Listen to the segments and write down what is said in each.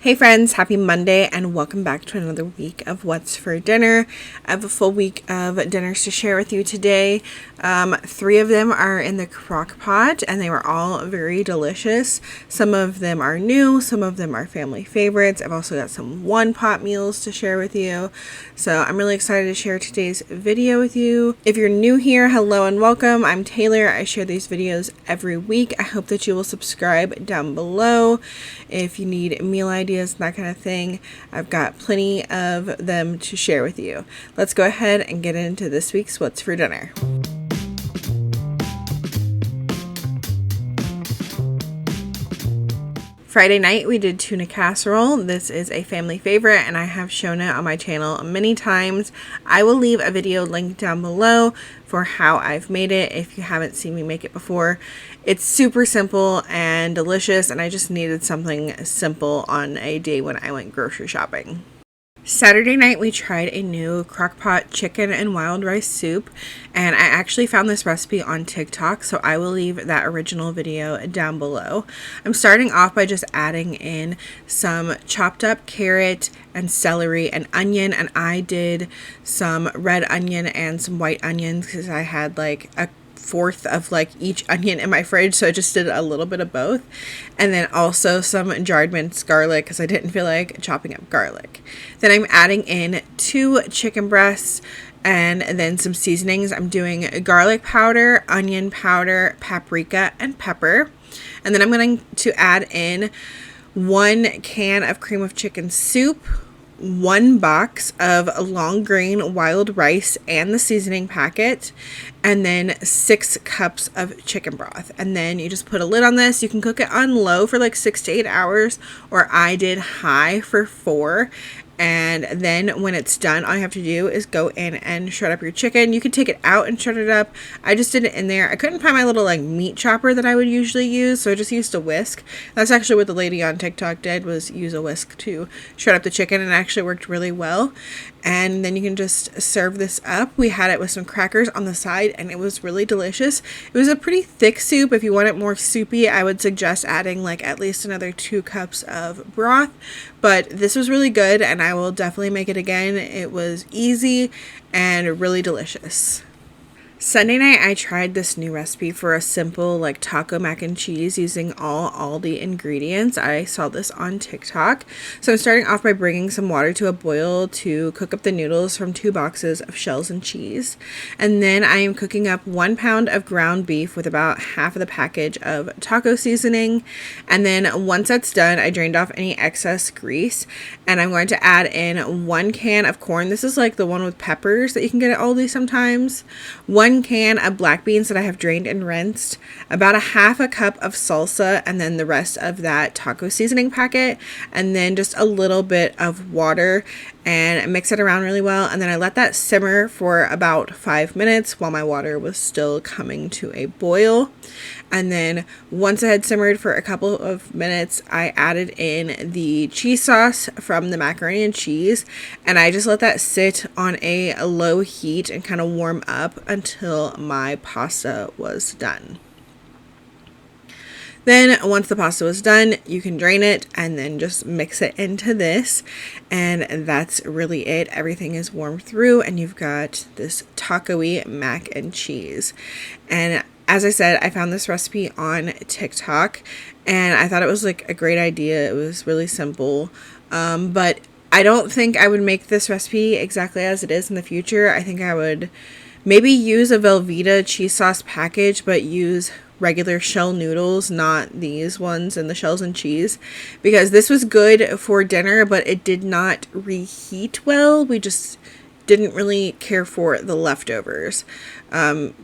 Hey friends, happy Monday and welcome back to another week of What's for Dinner. I have a full week of dinners to share with you today. 3 of them are in the Crock-Pot and they were all very delicious. Some of them are new, some of them are family favorites. I've also got some one-pot meals to share with you. So I'm really excited to share today's video with you. If you're new here, hello and welcome. I'm Taylor. I share these videos every week. I hope that you will subscribe down below. If you need meal ideas, that kind of thing, I've got plenty of them to share with you. Let's go ahead and get into this week's What's for Dinner. Friday night we did tuna casserole. This is a family favorite and I have shown it on my channel many times. I will leave a video link down below for how I've made it if you haven't seen me make it before. It's super simple and delicious and I just needed something simple on a day when I went grocery shopping. Saturday night we tried a new crock-pot chicken and wild rice soup, and I actually found this recipe on TikTok, so I will leave that original video down below. I'm starting off by just adding in some chopped up carrot and celery and onion, and I did some red onion and some white onions because I had like a fourth of like each onion in my fridge, so I just did a little bit of both, and then also some jarred minced garlic because I didn't feel like chopping up garlic. Then I'm adding in 2 chicken breasts and then some seasonings. I'm doing garlic powder, onion powder, paprika, and pepper, and then I'm going to add in 1 can of cream of chicken soup, 1 box of long grain wild rice and the seasoning packet, and then 6 cups of chicken broth. And then you just put a lid on this. You can cook it on low for like 6 to 8 hours, or I did high for 4. And then when it's done, all you have to do is go in and shred up your chicken. You can take it out and shred it up. I just did it in there. I couldn't find my little like meat chopper that I would usually use, so I just used a whisk. That's actually what the lady on TikTok did, was use a whisk to shred up the chicken, and it actually worked really well. And then you can just serve this up. We had it with some crackers on the side and it was really delicious. It was a pretty thick soup. If you want it more soupy, I would suggest adding like at least another 2 cups of broth. But this was really good and I will definitely make it again. It was easy and really delicious. Sunday night, I tried this new recipe for a simple like taco mac and cheese using all Aldi ingredients. I saw this on TikTok. So I'm starting off by bringing some water to a boil to cook up the noodles from 2 boxes of shells and cheese. And then I am cooking up 1 pound of ground beef with about half of the package of taco seasoning. And then once that's done, I drained off any excess grease. And I'm going to add in 1 can of corn. This is like the one with peppers that you can get at Aldi sometimes. 1 can of black beans that I have drained and rinsed, about a half a cup of salsa, and then the rest of that taco seasoning packet, and then just a little bit of water, and mix it around really well. And then I let that simmer for about 5 minutes while my water was still coming to a boil. And then once it had simmered for a couple of minutes, I added in the cheese sauce from the macaroni and cheese, and I just let that sit on a low heat and kind of warm up until my pasta was done. Then once the pasta was done, you can drain it and then just mix it into this, and that's really it. Everything is warmed through and you've got this taco-y mac and cheese. And as I said, I found this recipe on TikTok and I thought it was like a great idea. It was really simple, but I don't think I would make this recipe exactly as it is in the future. I think I would maybe use a Velveeta cheese sauce package, but use regular shell noodles, not these ones in the shells and cheese, because this was good for dinner, but it did not reheat well. We just didn't really care for the leftovers.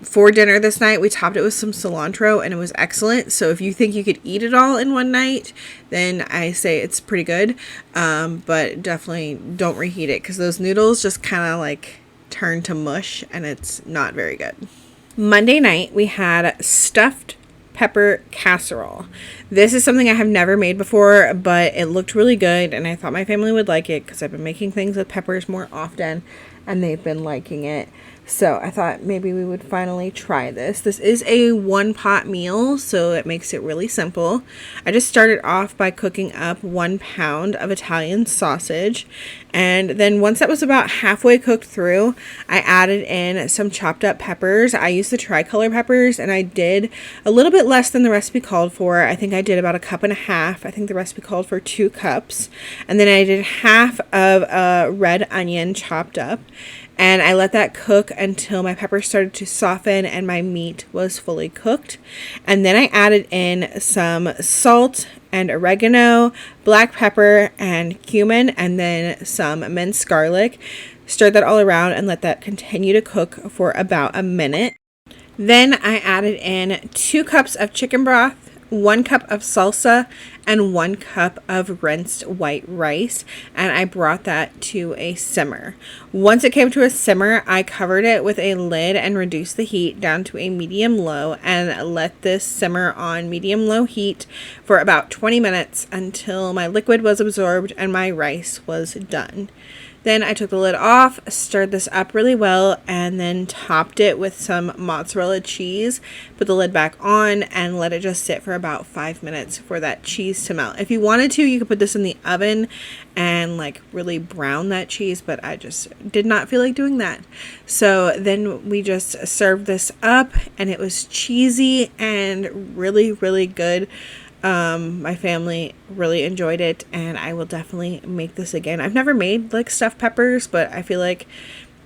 For dinner this night, we topped it with some cilantro and it was excellent. So if you think you could eat it all in one night, then I say it's pretty good. But definitely don't reheat it because those noodles just kind of like turn to mush and it's not very good. Monday night, we had stuffed pepper casserole. This is something I have never made before, but it looked really good and I thought my family would like it because I've been making things with peppers more often and they've been liking it. So I thought maybe we would finally try this. This is a one pot meal, so it makes it really simple. I just started off by cooking up 1 pound of Italian sausage. And then once that was about halfway cooked through, I added in some chopped up peppers. I used the tricolor peppers, and I did a little bit less than the recipe called for. I think I did about 1.5 cups. I think the recipe called for 2 cups. And then I did half of a red onion chopped up. And I let that cook until my pepper started to soften and my meat was fully cooked. And then I added in some salt and oregano, black pepper and cumin, and then some minced garlic. Stirred that all around and let that continue to cook for about a minute. Then I added in 2 cups of chicken broth, 1 cup of salsa, and 1 cup of rinsed white rice, and I brought that to a simmer. Once it came to a simmer, I covered it with a lid and reduced the heat down to a medium-low and let this simmer on medium-low heat for about 20 minutes until my liquid was absorbed and my rice was done. Then I took the lid off, stirred this up really well, and then topped it with some mozzarella cheese, put the lid back on, and let it just sit for about 5 minutes for that cheese to melt. If you wanted to, you could put this in the oven and like really brown that cheese, but I just did not feel like doing that. So then we just served this up, and it was cheesy and really, really good. My family really enjoyed it, and I will definitely make this again. I've never made like stuffed peppers, but I feel like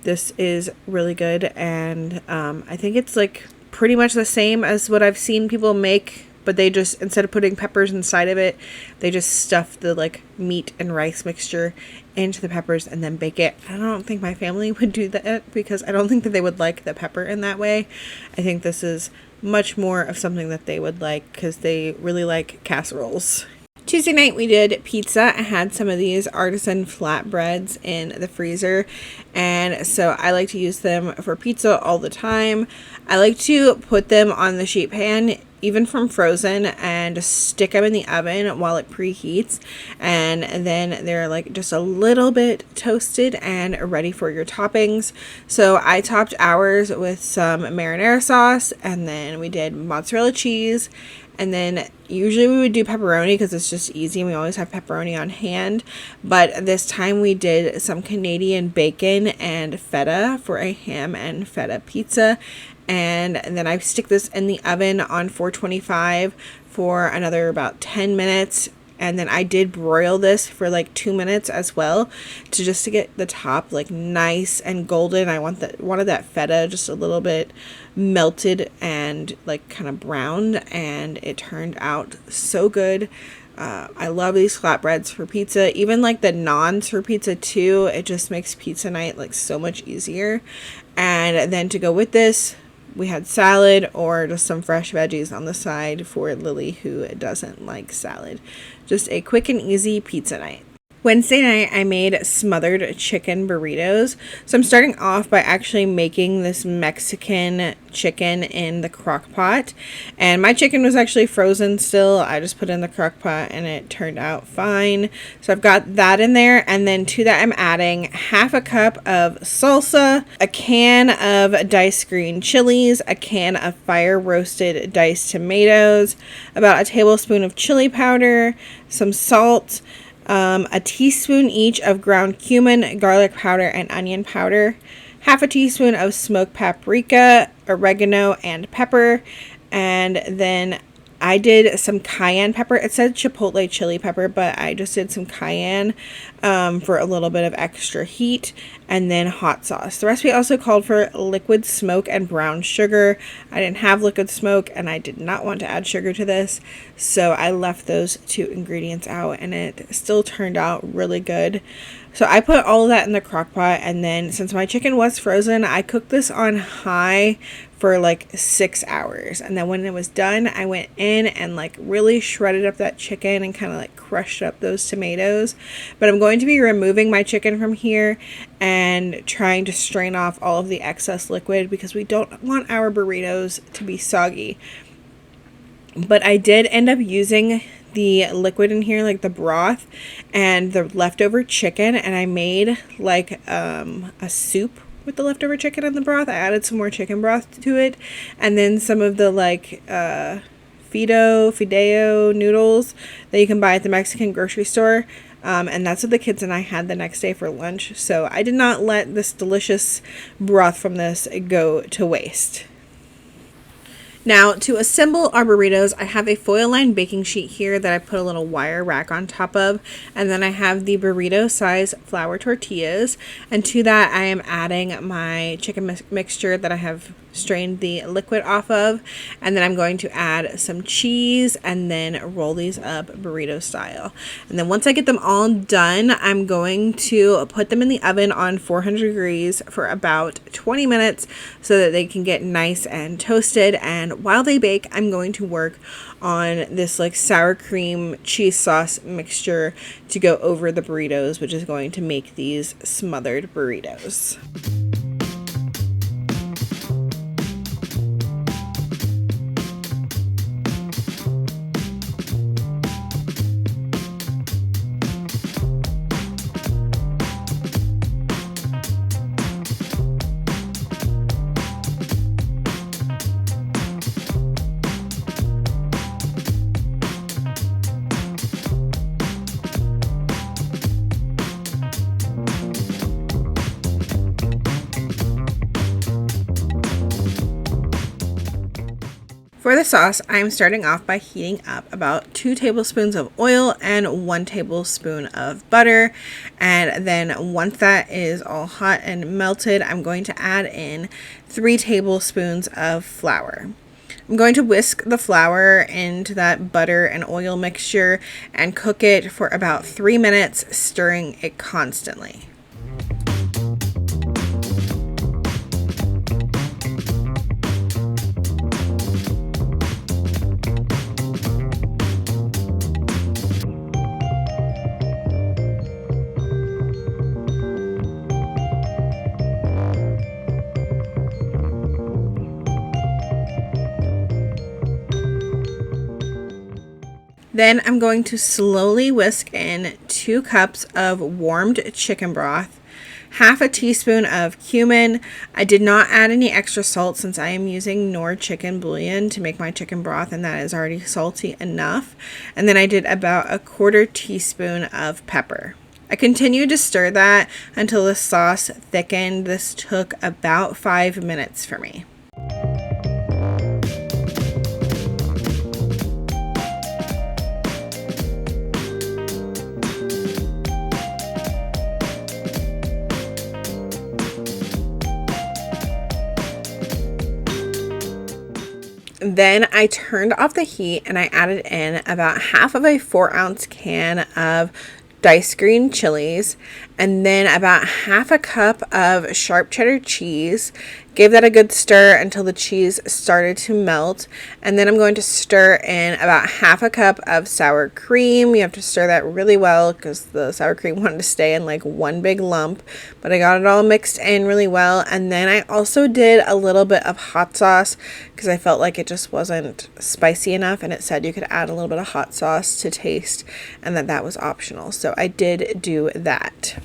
this is really good, and I think it's like pretty much the same as what I've seen people make, but they just, instead of putting peppers inside of it, they just stuff the like meat and rice mixture into the peppers and then bake it. I don't think my family would do that because I don't think that they would like the pepper in that way. I think this is much more of something that they would like because they really like casseroles. Tuesday night we did pizza. I had some of these artisan flatbreads in the freezer, and so I like to use them for pizza all the time. I like to put them on the sheet pan, even from frozen, and stick them in the oven while it preheats, and then they're like just a little bit toasted and ready for your toppings. So I topped ours with some marinara sauce, and then we did mozzarella cheese, and then usually we would do pepperoni because it's just easy and we always have pepperoni on hand, but this time we did some Canadian bacon and feta for a ham and feta pizza. And then I stick this in the oven on 425 for another about 10 minutes. And then I did broil this for like 2 minutes as well, to get the top like nice and golden. I wanted that feta just a little bit melted and like kind of browned, and it turned out so good. I love these flatbreads for pizza, even like the naans for pizza too. It just makes pizza night like so much easier. And then to go with this, we had salad or just some fresh veggies on the side for Lily, who doesn't like salad. Just a quick and easy pizza night. Wednesday night, I made smothered chicken burritos. So I'm starting off by actually making this Mexican chicken in the crock-pot. And my chicken was actually frozen still. I just put it in the crock-pot and it turned out fine. So I've got that in there. And then to that, I'm adding 1/2 cup of salsa, a can of diced green chilies, a can of fire roasted diced tomatoes, about a tablespoon of chili powder, some salt, a teaspoon each of ground cumin, garlic powder, and onion powder, 1/2 teaspoon of smoked paprika, oregano, and pepper, and then I did some cayenne pepper. It said chipotle chili pepper, but I just did some cayenne for a little bit of extra heat, and then hot sauce. The recipe also called for liquid smoke and brown sugar. I didn't have liquid smoke, and I did not want to add sugar to this, so I left those 2 ingredients out, and it still turned out really good. So I put all of that in the crock pot, and then since my chicken was frozen, I cooked this on high for like 6 hours. And then when it was done, I went in and like really shredded up that chicken and kind of like crushed up those tomatoes. But I'm going to be removing my chicken from here and trying to strain off all of the excess liquid because we don't want our burritos to be soggy. But I did end up using the liquid in here, like the broth and the leftover chicken, and I made like a soup with the leftover chicken in the broth. I added some more chicken broth to it, and then some of the like Fideo noodles that you can buy at the Mexican grocery store. And that's what the kids and I had the next day for lunch. So I did not let this delicious broth from this go to waste. Now, to assemble our burritos, I have a foil-lined baking sheet here that I put a little wire rack on top of, and then I have the burrito size flour tortillas, and to that I am adding my chicken mixture that I have strained the liquid off of, and then I'm going to add some cheese and then roll these up burrito style. And then once I get them all done, I'm going to put them in the oven on 400 degrees for about 20 minutes so that they can get nice and toasted. And while they bake, I'm going to work on this like sour cream cheese sauce mixture to go over the burritos, which is going to make these smothered burritos. For the sauce, I'm starting off by heating up about 2 tablespoons of oil and 1 tablespoon of butter. And then once that is all hot and melted, I'm going to add in 3 tablespoons of flour. I'm going to whisk the flour into that butter and oil mixture and cook it for about 3 minutes, stirring it constantly. Then I'm going to slowly whisk in 2 cups of warmed chicken broth, half a teaspoon of cumin. I did not add any extra salt since I am using Knorr chicken bouillon to make my chicken broth, and that is already salty enough. And then I did about 1/4 teaspoon of pepper. I continued to stir that until the sauce thickened. This took about 5 minutes for me. Then I turned off the heat and I added in about half of a 4-ounce can of diced green chilies, and then about half a cup of sharp cheddar cheese. Gave that a good stir until the cheese started to melt, and then I'm going to stir in about half a cup of sour cream. You have to stir that really well because the sour cream wanted to stay in like one big lump, but I got it all mixed in really well. And then I also did a little bit of hot sauce because I felt like it just wasn't spicy enough, and it said you could add a little bit of hot sauce to taste and that was optional, so I did do that.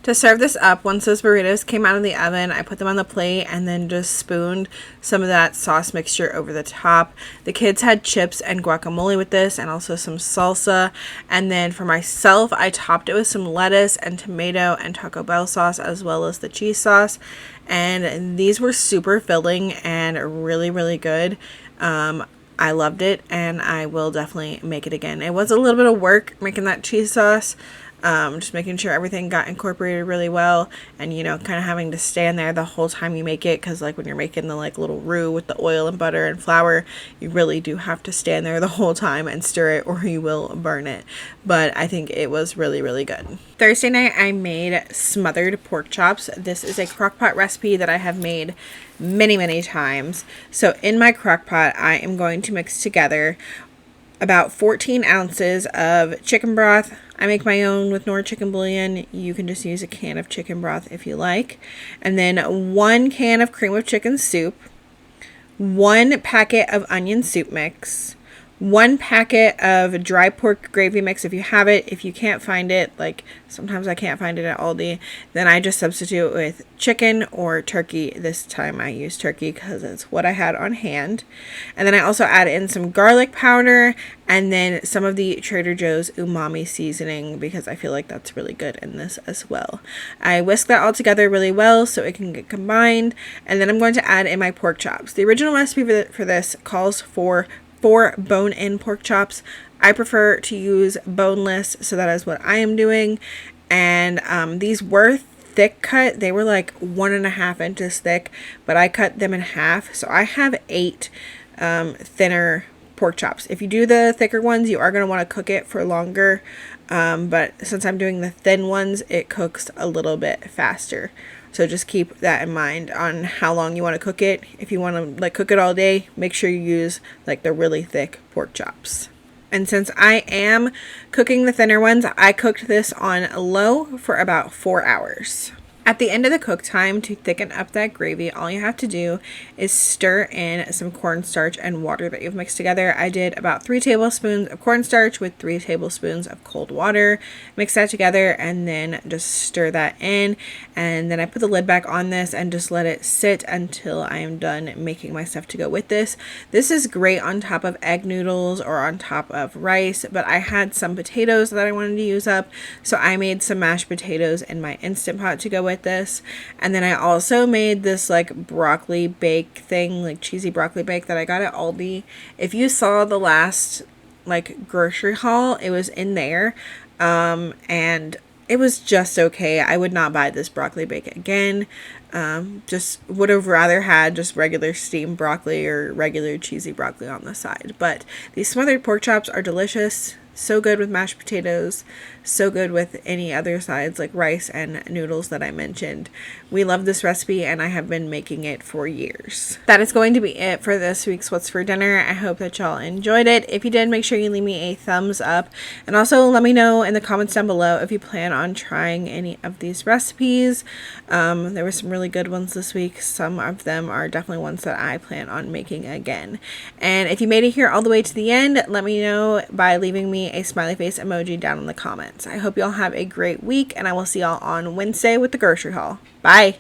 To serve this up, once those burritos came out of the oven, I put them on the plate and then just spooned some of that sauce mixture over the top. The kids had chips and guacamole with this, and also some salsa. And then for myself, I topped it with some lettuce and tomato and Taco Bell sauce, as well as the cheese sauce. And these were super filling and really, really good. I loved it, and I will definitely make it again. It was a little bit of work making that cheese sauce. Just making sure everything got incorporated really well, and kind of having to stand there the whole time you make it, because like when you're making the like little roux with the oil and butter and flour, you really do have to stand there the whole time and stir it or you will burn it. But I think it was really, really good. Thursday night I made smothered pork chops. This is a crock-pot recipe that I have made many, many times. So in my crock-pot I am going to mix together about 14 ounces of chicken broth. I make my own with Knorr chicken bouillon. You can just use a can of chicken broth if you like. And then 1 can of cream of chicken soup, 1 packet of onion soup mix, 1 packet of dry pork gravy mix if you have it. If you can't find it, like sometimes I can't find it at Aldi, then I just substitute with chicken or turkey. This time I use turkey because it's what I had on hand. And then I also add in some garlic powder and then some of the Trader Joe's umami seasoning because I feel like that's really good in this as well. I whisk that all together really well so it can get combined, and then I'm going to add in my pork chops. The original recipe for this calls for 4 bone-in pork chops. I prefer to use boneless, so that is what I am doing. And these were thick cut. They were like 1.5 inches thick, but I cut them in half. So I have 8 thinner pork chops. If you do the thicker ones, you are going to want to cook it for longer. But since I'm doing the thin ones, it cooks a little bit faster. So just keep that in mind on how long you want to cook it. If you want to like cook it all day, make sure you use like the really thick pork chops. And since I am cooking the thinner ones, I cooked this on low for about 4 hours. At the end of the cook time, to thicken up that gravy, all you have to do is stir in some cornstarch and water that you've mixed together. I did about 3 tablespoons of cornstarch with 3 tablespoons of cold water. Mix that together and then just stir that in. And then I put the lid back on this and just let it sit until I am done making my stuff to go with this. This is great on top of egg noodles or on top of rice, but I had some potatoes that I wanted to use up, so I made some mashed potatoes in my Instant Pot to go with this. And then I also made this like broccoli bake thing, like cheesy broccoli bake that I got at Aldi. If you saw the last like grocery haul, it was in there, and it was just okay. I would not buy this broccoli bake again. Just would have rather had just regular steamed broccoli or regular cheesy broccoli on the side. But these smothered pork chops are delicious. So good with mashed potatoes, so good with any other sides like rice and noodles that I mentioned. We love this recipe and I have been making it for years. That is going to be it for this week's What's for Dinner. I hope that y'all enjoyed it. If you did, make sure you leave me a thumbs up, and also let me know in the comments down below if you plan on trying any of these recipes. There were some really good ones this week. Some of them are definitely ones that I plan on making again. And if you made it here all the way to the end, let me know by leaving me a smiley face emoji down in the comments. I hope y'all have a great week, and I will see y'all on Wednesday with the grocery haul. Bye!